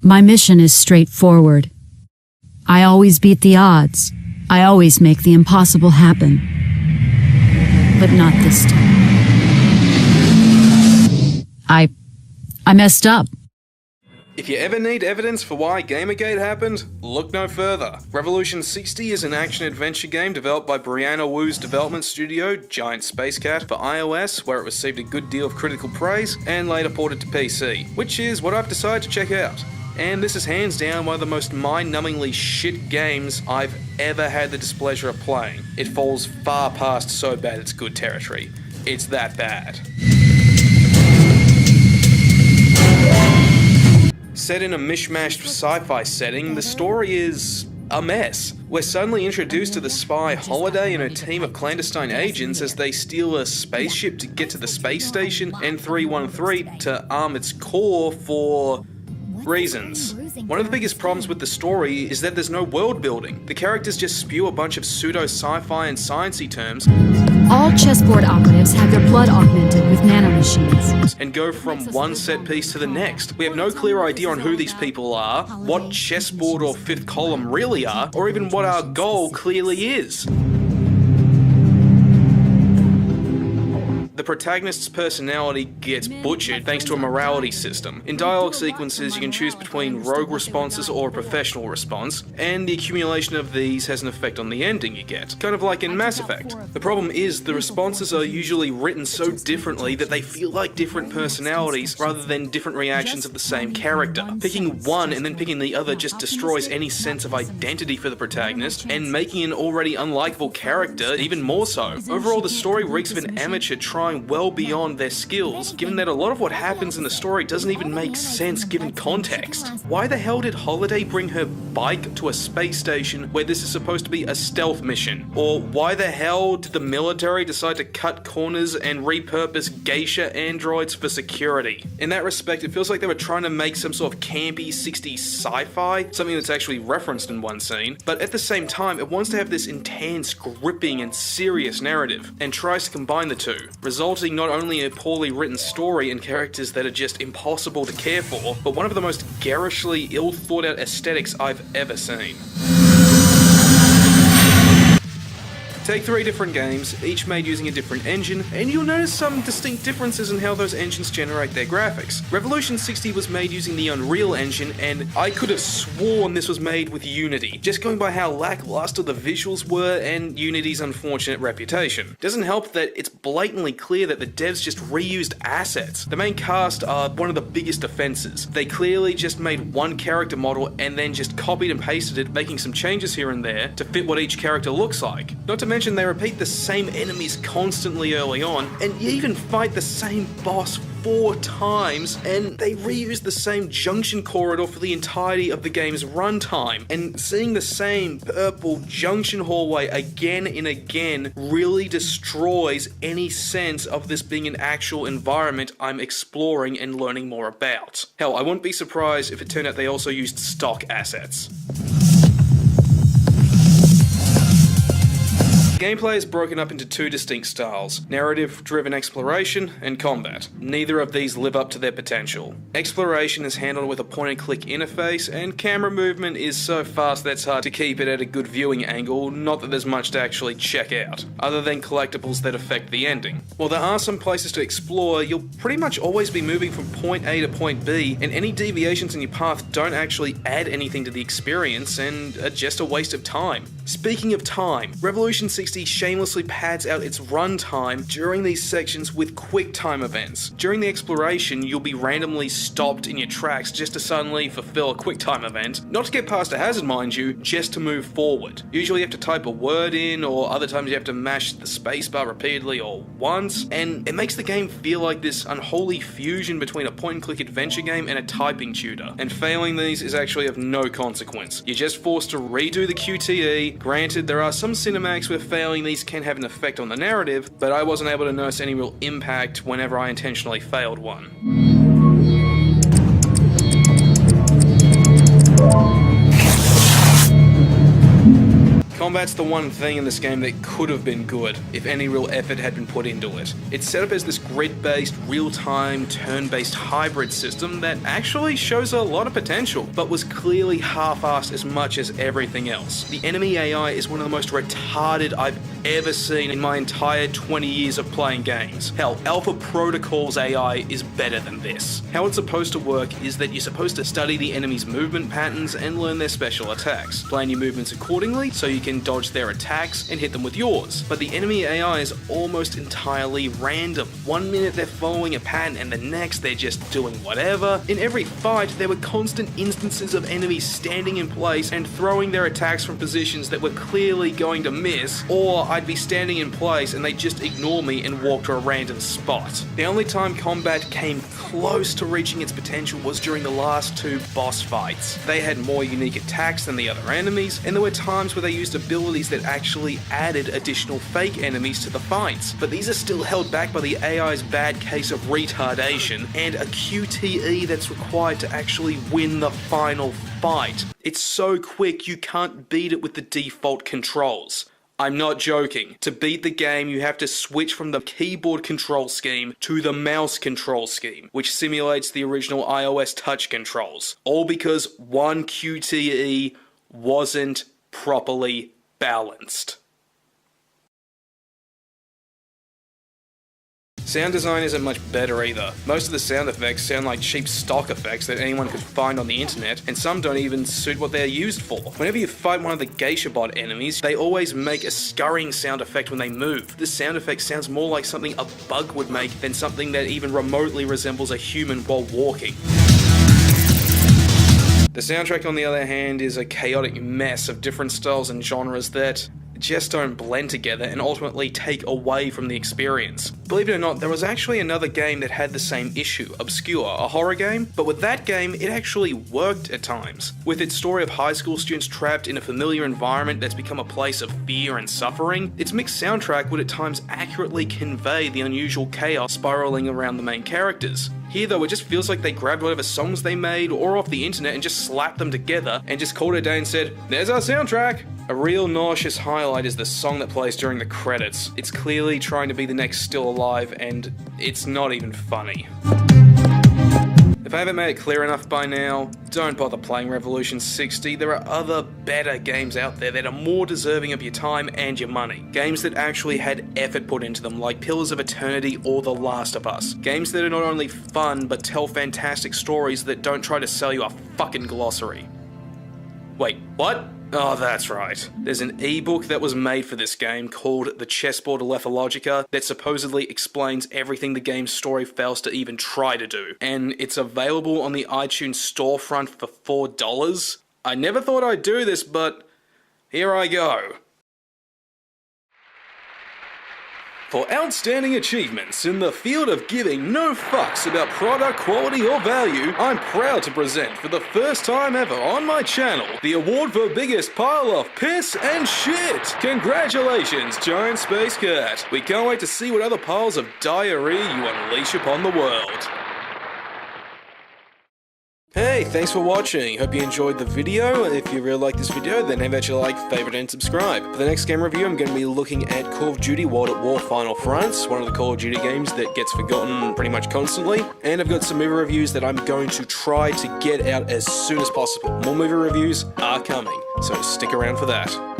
My mission is straightforward. I always beat the odds. I always make the impossible happen. But not this time. I messed up. If you ever need evidence for why Gamergate happened, look no further. Revolution 60 is an action-adventure game developed by Brianna Wu's development studio, Giant Space Cat, for iOS, where it received a good deal of critical praise, and later ported to PC, which is what I've decided to check out. And this is hands down one of the most mind-numbingly shit games I've ever had the displeasure of playing. It falls far past so bad it's good territory. It's that bad. Set in a mishmashed sci-fi setting, the story is a mess. We're suddenly introduced to the spy Holiday and her team of clandestine agents as they steal a spaceship to get to the space station and 313 to arm its core for reasons. One of the biggest problems with the story is that there's no world building. The characters just spew a bunch of pseudo sci-fi and sciencey terms. All chessboard operatives have their blood augmented with nanomachines. And go from one set piece to the next. We have no clear idea on who these people are, what chessboard or fifth column really are, or even what our goal clearly is. The protagonist's personality gets butchered thanks to a morality system. In dialogue sequences, you can choose between rogue responses or a professional response, and the accumulation of these has an effect on the ending you get, kind of like in Mass Effect. The problem is the responses are usually written so differently that they feel like different personalities rather than different reactions of the same character. Picking one and then picking the other just destroys any sense of identity for the protagonist, and making an already unlikable character even more so. Overall, the story reeks of an amateur trying well beyond their skills, given that a lot of what happens in the story doesn't even make sense given context. Why the hell did Holiday bring her bike to a space station where this is supposed to be a stealth mission? Or why the hell did the military decide to cut corners and repurpose geisha androids for security? In that respect, it feels like they were trying to make some sort of campy 60s sci-fi, something that's actually referenced in one scene, but at the same time, it wants to have this intense, gripping, and serious narrative, and tries to combine the two, resulting not only in a poorly written story and characters that are just impossible to care for, but one of the most garishly ill-thought-out aesthetics I've ever seen. Take 3 different games, each made using a different engine, and you'll notice some distinct differences in how those engines generate their graphics. Revolution 60 was made using the Unreal Engine, and I could have sworn this was made with Unity, just going by how lackluster the visuals were and Unity's unfortunate reputation. Doesn't help that it's blatantly clear that the devs just reused assets. The main cast are one of the biggest offenses. They clearly just made one character model and then just copied and pasted it, making some changes here and there to fit what each character looks like. Not to mention they repeat the same enemies constantly early on, and you even fight the same boss 4 times, and they reuse the same junction corridor for the entirety of the game's runtime. And seeing the same purple junction hallway again and again really destroys any sense of this being an actual environment I'm exploring and learning more about. Hell, I wouldn't be surprised if it turned out they also used stock assets. Gameplay is broken up into 2 distinct styles, narrative-driven exploration and combat. Neither of these live up to their potential. Exploration is handled with a point-and-click interface, and camera movement is so fast that it's hard to keep it at a good viewing angle, not that there's much to actually check out, other than collectibles that affect the ending. While there are some places to explore, you'll pretty much always be moving from point A to point B, and any deviations in your path don't actually add anything to the experience and are just a waste of time. Speaking of time, Revolution 60 shamelessly pads out its runtime during these sections with quick time events. During the exploration, you'll be randomly stopped in your tracks just to suddenly fulfill a quick time event, not to get past a hazard mind you, just to move forward. Usually you have to type a word in, or other times you have to mash the spacebar repeatedly or once, and it makes the game feel like this unholy fusion between a point-and-click adventure game and a typing tutor, and failing these is actually of no consequence. You're just forced to redo the QTE. Granted, there are some cinematics where failing these can have an effect on the narrative, but I wasn't able to notice any real impact whenever I intentionally failed one. Combat Combat's the one thing in this game that could have been good if any real effort had been put into it. It's set up as this grid-based, real-time, turn-based hybrid system that actually shows a lot of potential, but was clearly half-assed as much as everything else. The enemy AI is one of the most retarded I've ever seen in my entire 20 years of playing games. Hell, Alpha Protocol's AI is better than this. How it's supposed to work is that you're supposed to study the enemy's movement patterns and learn their special attacks. Plan your movements accordingly so you can dodge their attacks and hit them with yours. But the enemy AI is almost entirely random. One minute they're following a pattern and the next they're just doing whatever. In every fight, there were constant instances of enemies standing in place and throwing their attacks from positions that were clearly going to miss, or I'd be standing in place and they'd just ignore me and walk to a random spot. The only time combat came close to reaching its potential was during the last two boss fights. They had more unique attacks than the other enemies, and there were times where they used abilities that actually added additional fake enemies to the fights, but these are still held back by the AI's bad case of retardation and a QTE that's required to actually win the final fight. It's so quick you can't beat it with the default controls. I'm not joking. To beat the game, you have to switch from the keyboard control scheme to the mouse control scheme, which simulates the original iOS touch controls. All because one QTE wasn't properly balanced. Sound design isn't much better either. Most of the sound effects sound like cheap stock effects that anyone could find on the internet, and some don't even suit what they're used for. Whenever you fight one of the Geisha Bot enemies, they always make a scurrying sound effect when they move. This sound effect sounds more like something a bug would make than something that even remotely resembles a human while walking. The soundtrack, on the other hand, is a chaotic mess of different styles and genres that just don't blend together and ultimately take away from the experience. Believe it or not, there was actually another game that had the same issue, Obscure, a horror game, but with that game, it actually worked at times. With its story of high school students trapped in a familiar environment that's become a place of fear and suffering, its mixed soundtrack would at times accurately convey the unusual chaos spiraling around the main characters. Here though, it just feels like they grabbed whatever songs they made or off the internet and just slapped them together and just called it a day and said, "There's our soundtrack!" A real nauseous highlight is the song that plays during the credits. It's clearly trying to be the next Still Alive, and it's not even funny. If I haven't made it clear enough by now, don't bother playing Revolution 60. There are other better games out there that are more deserving of your time and your money. Games that actually had effort put into them, like Pillars of Eternity or The Last of Us. Games that are not only fun, but tell fantastic stories that don't try to sell you a fucking glossary. Wait, what? Oh, that's right. There's an ebook that was made for this game called The Chessboard Lethologica that supposedly explains everything the game's story fails to even try to do. And it's available on the iTunes storefront for $4. I never thought I'd do this, but here I go. For outstanding achievements in the field of giving no fucks about product quality or value, I'm proud to present for the first time ever on my channel, the award for biggest pile of piss and shit! Congratulations, Giant Space Cat! We can't wait to see what other piles of diarrhea you unleash upon the world. Hey, thanks for watching. Hope you enjoyed the video. If you really liked this video, then how about you like, favorite, and subscribe. For the next game review, I'm going to be looking at Call of Duty World at War Final Fronts, one of the Call of Duty games that gets forgotten pretty much constantly. And I've got some movie reviews that I'm going to try to get out as soon as possible. More movie reviews are coming, so stick around for that.